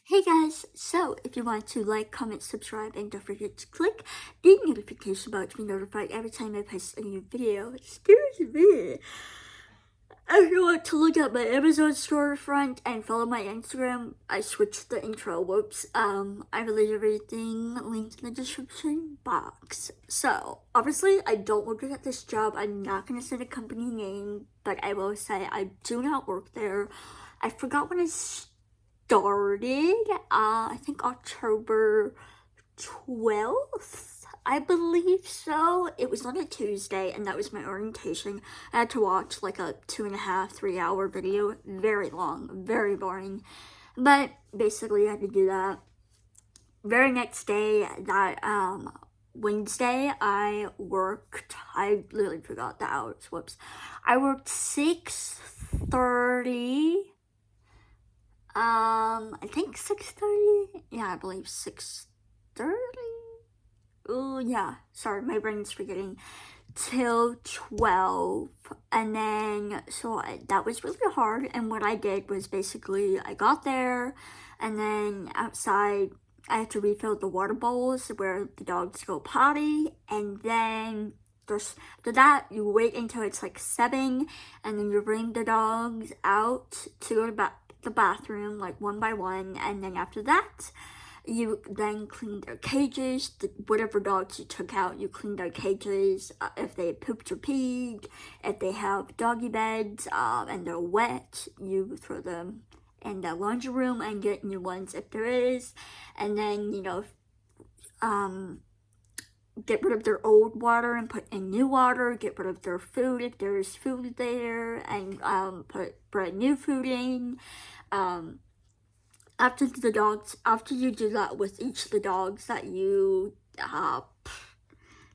Hey guys, so if you want to like, comment, subscribe, and don't forget to click the notification bell to be notified every time I post a new video. Excuse me. If you want to look at my Amazon storefront and follow my Instagram, I switched the intro. Whoops. I will leave everything linked in the description box. So, obviously, I don't work at this job. I'm not gonna say the company name, but I will say I do not work there. I forgot when I started, I think October 12th, I believe so. It was on a Tuesday, and that was my orientation. I had to watch like a 2.5, 3 hour video. Very long, very boring. But basically, I had to do that. Very next day, that Wednesday, I literally forgot the hours. Whoops. I worked 6:30. I think 6:30. Yeah, I believe 6:30. Oh yeah, sorry, my brain's forgetting. Till 12, and then that was really hard. And what I did was basically I got there, and then outside I had to refill the water bowls where the dogs go potty, and then just after that you wait until it's like 7, and then you bring the dogs out to go to the bathroom like one by one, and then after that you then clean their cages. Whatever dogs you took out, you clean their cages. If they pooped or peed, if they have doggy beds and they're wet, you throw them in the laundry room and get new ones if there is. And then, get rid of their old water and put in new water. Get rid of their food if there's food there, and put brand new food in. After you do that with each of the dogs that you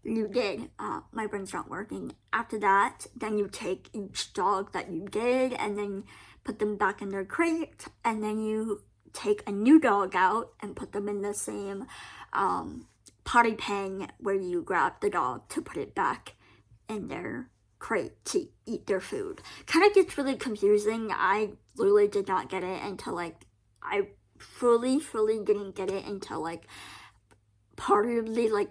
did, my brain's not working. After that, then you take each dog that you did and then put them back in their crate, and then you take a new dog out and put them in the same potty pen where you grab the dog to put it back in their crate to eat their food. Kind of gets really confusing. I literally did not get it until I fully didn't get it until part of the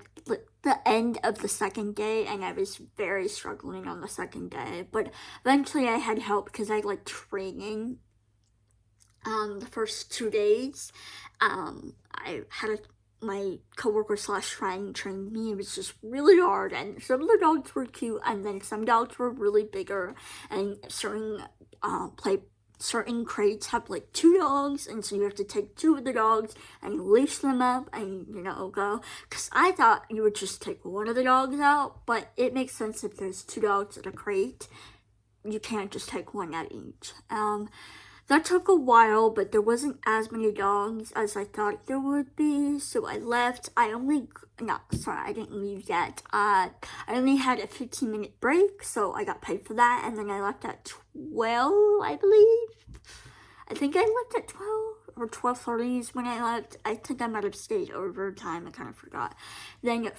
end of the second day, and I was very struggling on the second day. But eventually I had help because I like training the first 2 days. I had my coworker slash friend trained me. It was just really hard, and some of the dogs were cute, and then some dogs were really bigger, and certain crates have like 2 dogs, and so you have to take 2 of the dogs and lace them up and go. Because I thought you would just take one of the dogs out, but it makes sense if there's 2 dogs in a crate. You can't just take one at each. That took a while, but there wasn't as many dogs as I thought there would be, so I left. I didn't leave yet. I only had a 15-minute break, so I got paid for that, and then I left at 12, I believe. I think I left at 12 or 12:30 is when I left. I think I might have stayed overtime. I kind of forgot. Then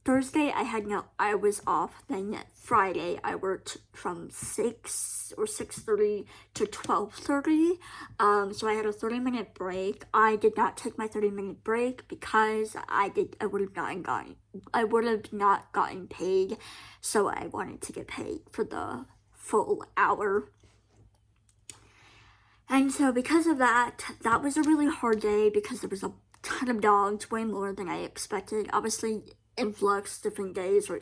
Thursday I was off. Then Friday I worked from 6 or 6:30 to 12:30. So I had a 30-minute break. I did not take my 30-minute break because I would have not gotten paid. So I wanted to get paid for the full hour. And so because of that, that was a really hard day because there was a ton of dogs, way more than I expected. Obviously, influx, different days, or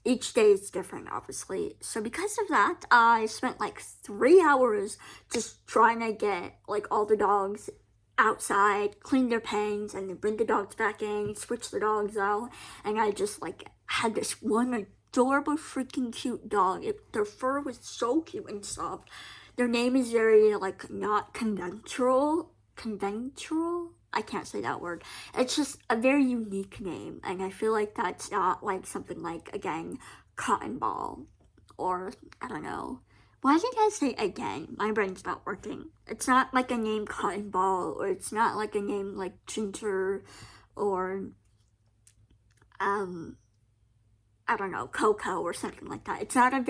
each day is different, obviously. So because of that, I spent like 3 hours just trying to get like all the dogs outside, clean their pens, and then bring the dogs back in, switch the dogs out. And I just had this one adorable freaking cute dog. Their fur was so cute and soft. Their name is very not conventional. Conventional? I can't say that word. It's just a very unique name, and I feel like that's not like something like, again, Cotton Ball, or I don't know. Why did I say again? My brain's not working. It's not like a name Cotton Ball, or it's not like a name like Ginger, or I don't know, Coco or something like that. It's not a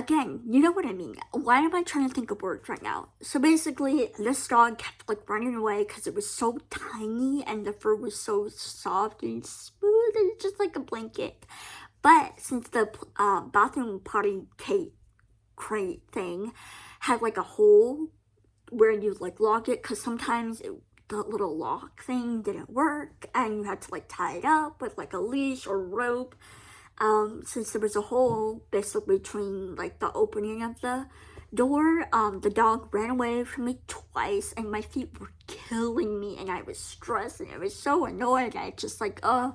again, you know what I mean. Why am I trying to think of words right now? So basically, this dog kept like running away because it was so tiny and the fur was so soft and smooth and just like a blanket. But since the bathroom potty crate thing had like a hole where you like lock it, because sometimes the little lock thing didn't work and you had to like tie it up with like a leash or rope. Since there was a hole basically between like the opening of the door, the dog ran away from me twice and my feet were killing me and I was stressed and I was so annoyed. I just like, I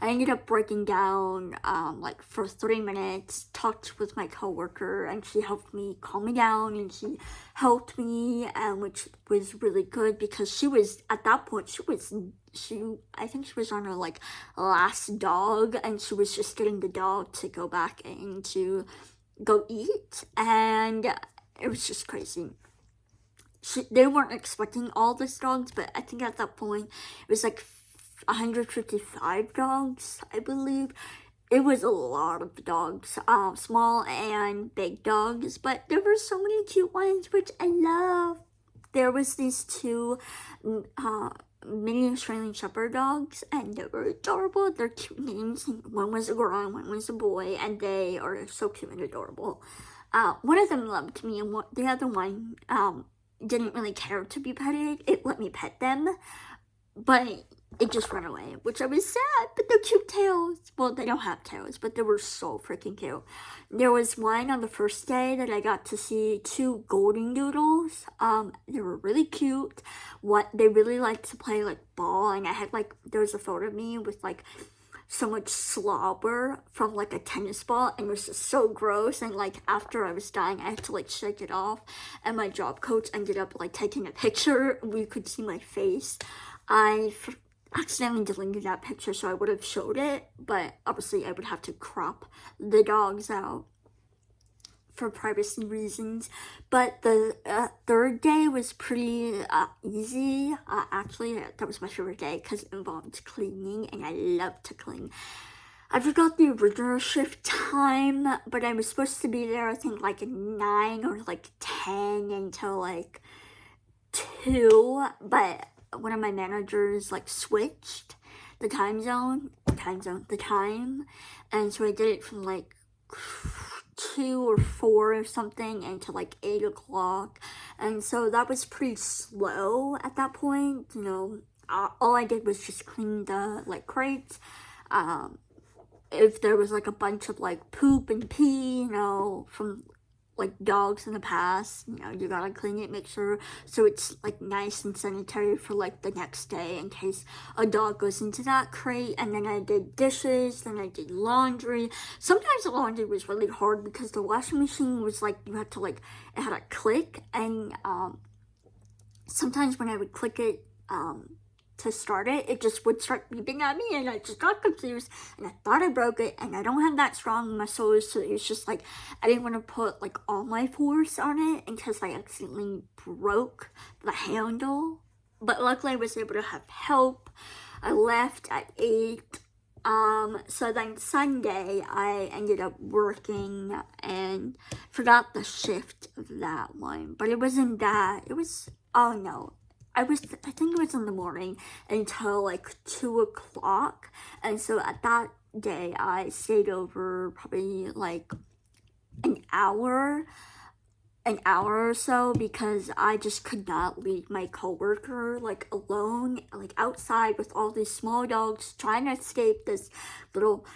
ended up breaking down, like for 3 minutes, talked with my coworker and she helped me calm me down and she helped me, which was really good because she was, at that point, I think she was on her like last dog and she was just getting the dog to go back in to go eat, and it was just crazy. They weren't expecting all these dogs, but I think at that point it was like 155 dogs, I believe. It was a lot of dogs, small and big dogs, but there were so many cute ones, which I love. There was these two mini Australian Shepherd dogs, and they were adorable. They're cute names. One was a girl and one was a boy, and they are so cute and adorable. One of them loved me, and the other one didn't really care to be petted. It let me pet them, but it just ran away, which I was sad. But they're cute tails. Well, they don't have tails, but they were so freaking cute. There was one on the first day that I got to see two golden doodles. They were really cute. They really liked to play like ball, and I had like, there was a photo of me with like so much slobber from like a tennis ball, and it was just so gross. And like after I was dying, I had to like shake it off, and my job coach ended up like taking a picture. We could see my face. I accidentally deleted that picture, so I would have showed it, but obviously I would have to crop the dogs out for privacy reasons. But the third day was pretty easy. Actually, that was my favorite day because it involved cleaning, and I love to clean. I forgot the original shift time, but I was supposed to be there, I think, like 9 or like 10 until like 2, but one of my managers like switched the time, and so I did it from like 2 or 4 or something until like 8 o'clock, and so that was pretty slow at that point. You know, all I did was just clean the like crates. If there was like a bunch of like poop and pee, you know, from like dogs in the past, you know, you gotta clean it, make sure so it's like nice and sanitary for like the next day in case a dog goes into that crate. And then I did dishes, then I did laundry. Sometimes the laundry was really hard because the washing machine was like, you had to like, it had a click, and sometimes when I would click it to start it, it just would start beeping at me, and I just got confused, and I thought I broke it, and I don't have that strong muscles, so it was just like, I didn't want to put like all my force on it in case I accidentally broke the handle. But luckily I was able to have help. I left at 8. So then Sunday I ended up working and forgot the shift of that one, but it wasn't that, it was, oh no, I think it was in the morning until like 2 o'clock. And so at that day, I stayed over probably like an hour or so because I just could not leave my coworker like alone, like outside with all these small dogs trying to escape this little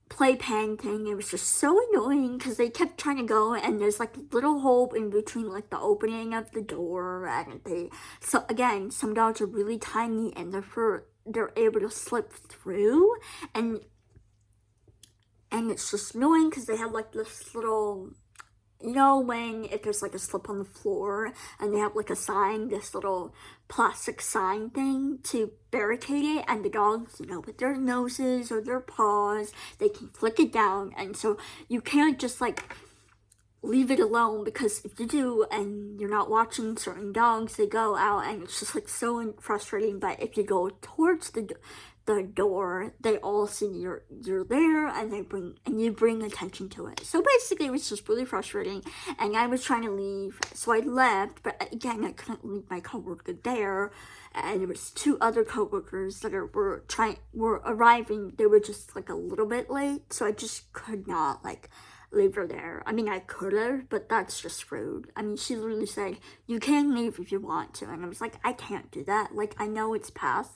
playpen thing. It was just so annoying because they kept trying to go, and there's like a little hole in between like the opening of the door, and so again, some dogs are really tiny and they're able to slip through, and it's just annoying because they have like this little, you know, when if there's like a slip on the floor and they have like a sign, this little plastic sign thing to barricade it, and the dogs, you know, with their noses or their paws, they can flick it down, and so you can't just like leave it alone, because if you do and you're not watching certain dogs, they go out, and it's just like so frustrating. But if you go towards the the door, they all see you're there, and you bring attention to it. So basically, it was just really frustrating, and I was trying to leave, so I left. But again, I couldn't leave my coworker there, and there was two other coworkers that were arriving. They were just like a little bit late, so I just could not like leave her there. I mean, I could have, but that's just rude. I mean, she literally said, "You can leave if you want to," and I was like, I can't do that. Like, I know it's past,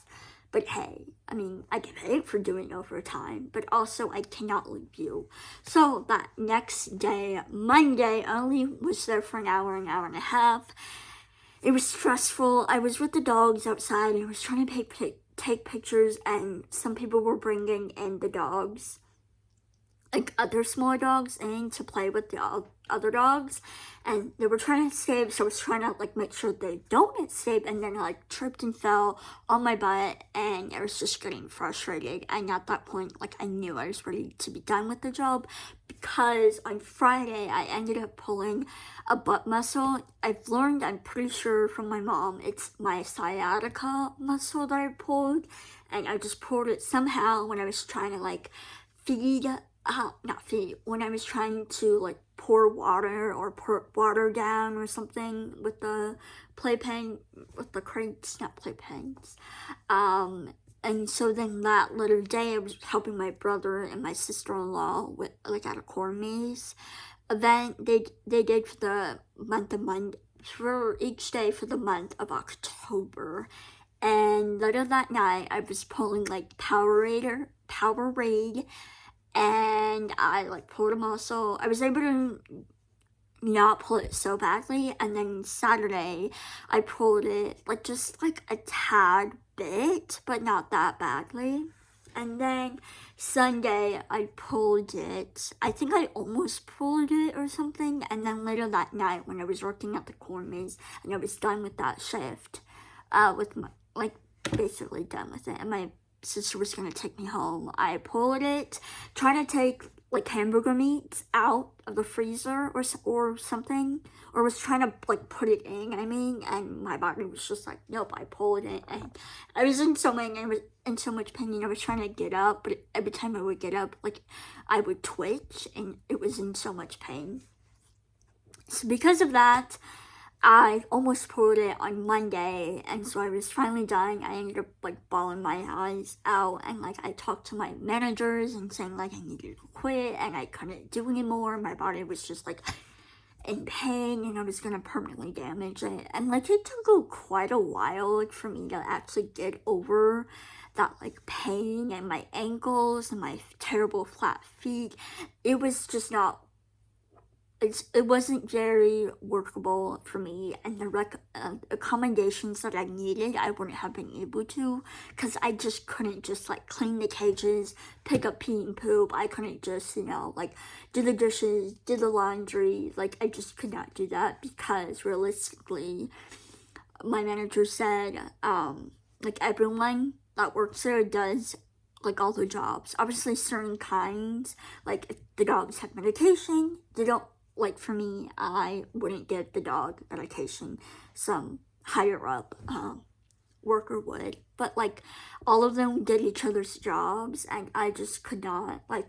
but hey, I mean, I get paid for doing overtime, but also I cannot leave you. So that next day, Monday, I only was there for an hour and a half. It was stressful. I was with the dogs outside, and I was trying to take pictures, and some people were bringing in the dogs, like other smaller dogs, in to play with the other dogs, and they were trying to escape, so I was trying to like make sure they don't escape, and then I like tripped and fell on my butt, and I was just getting frustrated. And at that point, like, I knew I was ready to be done with the job, because on Friday I ended up pulling a butt muscle. I've learned, I'm pretty sure from my mom, it's my sciatica muscle that I pulled, and I just pulled it somehow when I was trying to like when I was trying to like pour water down or something with the playpen, with the crates, not playpens. And so then that later day, I was helping my brother and my sister-in-law with like at a corn maze event they did for each day for the month of October. And later that night, I was pulling like Powerade, and I like pulled a muscle. I was able to not pull it so badly, and then Saturday I pulled it like just like a tad bit, but not that badly. And then Sunday I pulled it. I think I almost pulled it or something. And then later that night, when I was working at the corn maze and I was done with that shift, with my like basically done with it, and my sister was gonna take me home, I pulled it, trying to take like hamburger meat out of the freezer or something, or was trying to like put it in, and my body was just like, nope. I pulled it, and I was in so much pain, and I was trying to get up, but every time I would get up, like, I would twitch, and it was in so much pain. So because of that, I almost pulled it on Monday, and so I was finally done. I ended up like bawling my eyes out, and like I talked to my managers and saying like I needed to quit and I couldn't do anymore. My body was just like in pain, and I was gonna permanently damage it. And like it took quite a while like for me to actually get over that like pain and my ankles and my terrible flat feet. It was just not, it wasn't very workable for me, and the accommodations that I needed, I wouldn't have been able to, because I just couldn't just like clean the cages, pick up pee and poop. I couldn't just, like do the dishes, do the laundry. Like, I just could not do that, because realistically, my manager said, like, everyone that works there does like all the jobs. Obviously, certain kinds, like if the dogs have medication, they don't. Like, for me, I wouldn't give the dog medication. Some higher up worker would. But, like, all of them did each other's jobs, and I just could not, like,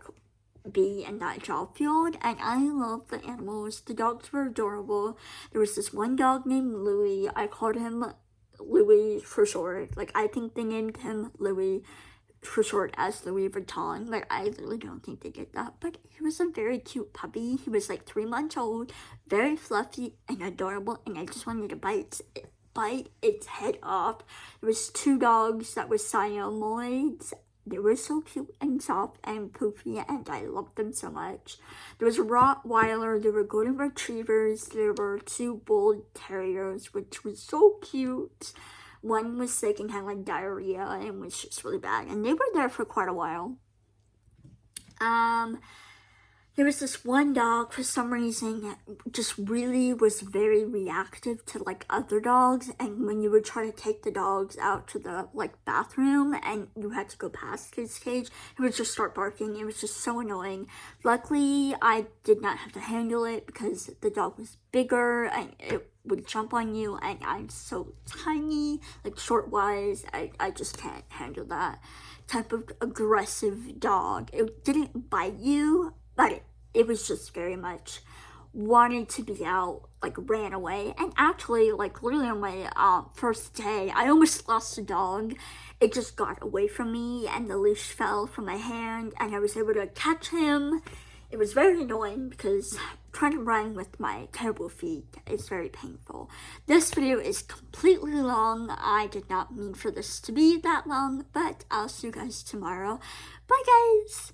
be in that job field. And I love the animals. The dogs were adorable. There was this one dog named Louis. I called him Louis for short. Like, I think they named him Louis for short as Louis Vuitton, but I really don't think they did that. But he was a very cute puppy. He was like 3 months old, very fluffy and adorable, and I just wanted to bite its head off. There was 2 dogs that were Siamoids. They were so cute and soft and poofy, and I loved them so much. There was a Rottweiler, there were Golden Retrievers, there were 2 Bull Terriers, which was so cute. One was sick and had like diarrhea and was just really bad, and they were there for quite a while. There was this one dog, for some reason, that just really was very reactive to like other dogs, and when you would try to take the dogs out to the like bathroom and you had to go past his cage, he would just start barking. It was just so annoying. Luckily, I did not have to handle it because the dog was bigger, and it would jump on you, and I'm so tiny, like short-wise, I just can't handle that type of aggressive dog. It didn't bite you, but it was just very much wanted to be out, like ran away. And actually, like literally on my first day, I almost lost a dog. It just got away from me and the leash fell from my hand and I was able to catch him. It was very annoying because trying to run with my terrible feet is very painful. This video is completely long. I did not mean for this to be that long, but I'll see you guys tomorrow. Bye guys!